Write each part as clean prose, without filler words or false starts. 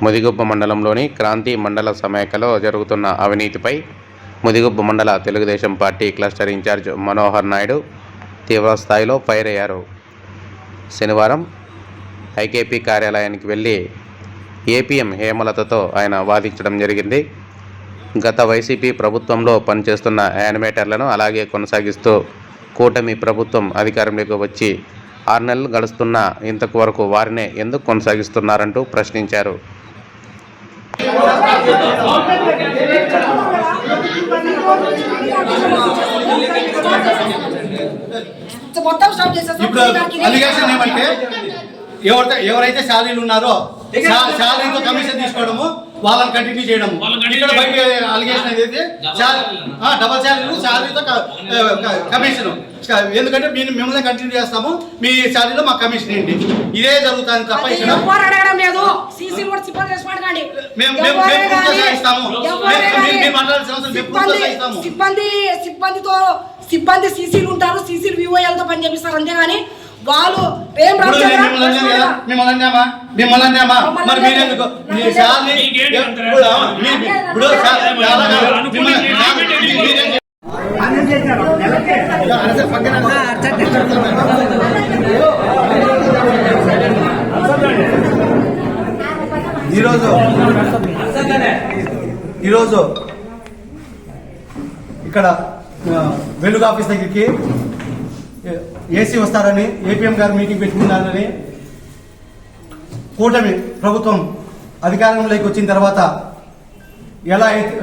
ముదిగుబ్బ మండలంలోని క్రాంతి మండల సమైక్యలో జరుగుతున్న అవినీతిపై Mudigubba mandal Telugu Desam party cluster incharge Manohar Naidu తీవ్రస్థాయిలో ఫైర్ అయ్యారు. శనివారం ఐకేపీ కార్యాలయానికి వెళ్ళి ఏపీఎం హేమలతతో ఆయన వాదించడం జరిగింది. గత వైసీపీ ప్రభుత్వంలో పనిచేస్తున్న యానిమేటర్లను అలాగే కొనసాగిస్తూ కూటమి ప్రభుత్వం అధికారంలోకి వచ్చి 6 నెలలు గడుస్తున్నా ఇంతకు వరకు వారినే ఎందుకు కొనసాగిస్తున్నారంటూ ప్రశ్నించారు. ఇప్పుడు అలిగేషన్ ఏమంటే ఎవరైతే శాలరీలు ఉన్నారో శాలరీతో కమిషన్ తీసుకోవడము, వాళ్ళని కంటిన్యూ చేయడము. ఇక్కడ బయట అలిగేషన్ ఏదైతే డబల్ శాలరీతో కమిషన్, ఎందుకంటే మిమ్మల్ని కంటిన్యూ చేస్తాము, మీ శాలరీలో మాకు కమిషన్ ఏంటి, ఇదే జరుగుతుంది తప్ప ఇక్కడ సిబ్బంది సీసీలు ఉంటారు, సీసీలు వివోఎల్తో పని చేపిస్తారు, అంతేగాని వాళ్ళు ఈరోజు ఇక్కడ వెలుగు ఆఫీస్ దగ్గరికి ఏసీ వస్తారని, ఏపీఎం గారు మీటింగ్ పెట్టుకున్నారని, కూటమి ప్రభుత్వం అధికారంలోకి వచ్చిన తర్వాత ఎలా అయితే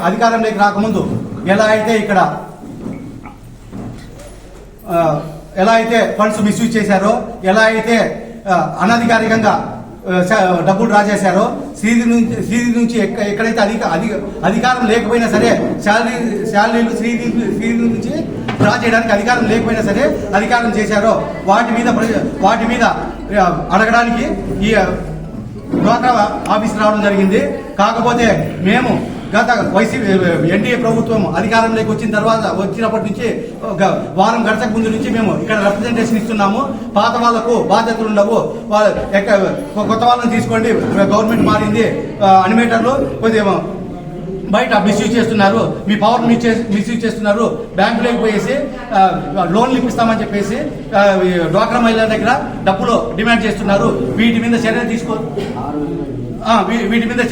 అధికారంలోకి రాకముందు ఎలా అయితే ఫండ్స్ మిస్యూజ్ చేశారో, ఎలా అయితే అనధికారికంగా డబ్బులు డ్రా చేశారో, శ్రీది నుంచి ఎక్కడైతే అధికారం లేకపోయినా సరే శాలరీలు శ్రీది నుంచి డ్రా చేయడానికి అధికారం లేకపోయినా సరే అధికారం చేశారో వాటి మీద అడగడానికి ఈ డ్వాక్రా ఆఫీస్ రావడం జరిగింది. కాకపోతే మేము గత వైసీపీ ఎన్డీఏ ప్రభుత్వం అధికారంలోకి వచ్చినప్పటి నుంచి వారం గడచక ముందు నుంచి మేము ఇక్కడ రిప్రజెంటేషన్ ఇస్తున్నాము. పాత వాళ్లకు బాధ్యతలు ఉండవు, కొత్త వాళ్ళని తీసుకోండి, గవర్నమెంట్ మారింది, అనిమేటర్లు కొద్దిగా బయట మిస్యూజ్ చేస్తున్నారు, మీ పవర్ మిస్యూజ్ చేస్తున్నారు, బ్యాంకులోకి పోయేసి లోన్లు ఇప్పిస్తామని చెప్పేసి డ్వాక్రా మహిళల దగ్గర డబ్బులు డిమాండ్ చేస్తున్నారు. వీటి మీద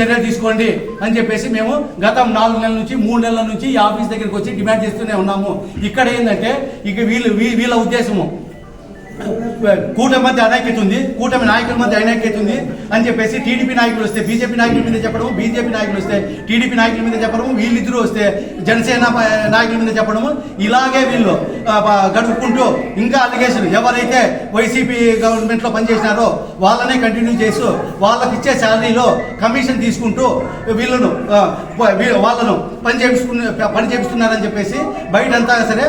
చర్యలు తీసుకోండి అని చెప్పేసి మేము గత 4 నెలల నుంచి 3 నెలల నుంచి ఈ ఆఫీస్ దగ్గరికి వచ్చి డిమాండ్ చేస్తూనే ఉన్నాము. ఇక్కడ ఏంటంటే ఇక వీళ్ళ ఉద్దేశము కూటమి మధ్య అనైక్యత ఉంది, కూటమి నాయకుల మధ్య అనైక్యత ఉంది అని చెప్పేసి టీడీపీ నాయకులు వస్తే బీజేపీ నాయకుల మీద చెప్పడము, బీజేపీ నాయకులు వస్తే టీడీపీ నాయకుల మీద చెప్పడము, వీళ్ళిద్దరూ వస్తే జనసేన నాయకుల మీద చెప్పడము, ఇలాగే వీళ్ళు గడుపుకుంటూ ఇంకా అలిగేషన్ ఎవరైతే వైసీపీ గవర్నమెంట్ లో పనిచేసినారో వాళ్ళనే కంటిన్యూ చేస్తూ వాళ్ళకి ఇచ్చే శాలరీలో కమిషన్ తీసుకుంటూ వాళ్ళను పని చేపిస్తున్నారని చెప్పేసి బయటంతా సరే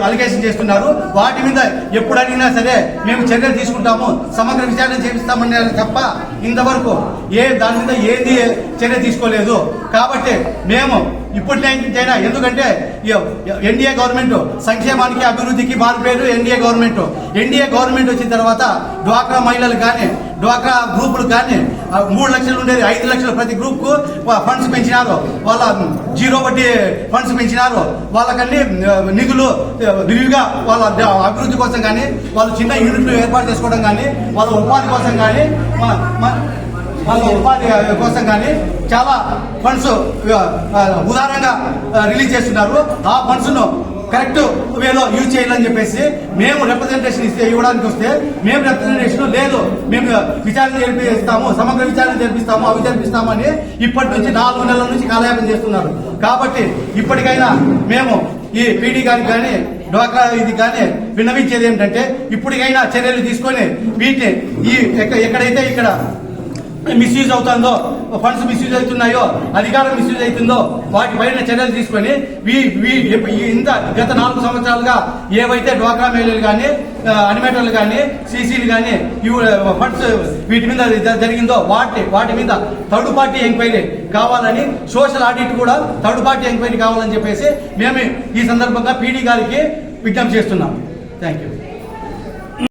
అలిగేషన్ చేస్తున్నారు. వాటి మీద ఎప్పుడు అడిగినా సరే మేము చర్యలు తీసుకుంటాము, సమగ్ర విచారణ చేపిస్తామని తప్ప ఇంతవరకు దాని మీద ఏది చర్య తీసుకోలేదు. కాబట్టి మేము ఇప్పటికైనా, ఎందుకంటే ఎన్డీఏ గవర్నమెంట్ సంక్షేమానికి అభివృద్ధికి మారిపోయారు. ఎన్డీఏ గవర్నమెంట్ వచ్చిన తర్వాత డ్వాక్రా మహిళలు కానీ డ్వాక్రా గ్రూపులు కానీ 3 లక్షలు ఉండేది 5 లక్షలు ప్రతి గ్రూప్ కు ఫండ్స్ పెంచినారు, వాళ్ళ 0 వడ్డీ ఫండ్స్ పెంచినారు, వాళ్ళకన్నీ నిధులు విరివిగా వాళ్ళ అభివృద్ధి కోసం కానీ, వాళ్ళు చిన్న యూనిట్లు ఏర్పాటు చేసుకోవడం కానీ, వాళ్ళ ఉపాధి కోసం కానీ చాలా ఫండ్స్ ఉదారంగా రిలీజ్ చేస్తున్నారు. ఆ ఫండ్స్ ను కరెక్ట్ వేలో యూజ్ చేయాలని చెప్పేసి మేము రిప్రజెంటేషన్ ఇవ్వడానికి వస్తే మేము రిప్రజెంటేషన్ లేదు, మేము విచారణ జరిపిస్తాము, సమగ్ర విచారణ జరిపిస్తాము, అవి జరిపిస్తాము అని ఇప్పటి నుంచి 4 నెలల నుంచి కాలయాపన చేస్తున్నారు. కాబట్టి ఇప్పటికైనా మేము ఈ పీడీ గారికి కానీ డ్వాక్రా ఇది కానీ విన్నవించేది ఏమిటంటే ఇప్పటికైనా చర్యలు తీసుకొని వీటిని ఎక్కడైతే ఇక్కడ మిస్యూజ్ అవుతుందో, ఫండ్స్ మిస్యూజ్ అవుతున్నాయో, అధికారం మిస్యూజ్ అవుతుందో వాటిపైన చర్యలు తీసుకొని గత 4 సంవత్సరాలుగా ఏవైతే డ్వాక్రా మహిళలు కానీ అనిమేటర్లు కానీ సీసీలు కానీ ఫండ్స్ వీటి మీద జరిగిందో వాటి మీద థర్డ్ పార్టీ ఎంక్వైరీ కావాలని, సోషల్ ఆడిట్ కూడా థర్డ్ పార్టీ ఎంక్వైరీ కావాలని చెప్పేసి మేము ఈ సందర్భంగా పీడీ గారికి విజ్ఞప్తి చేస్తున్నాం. Thank you.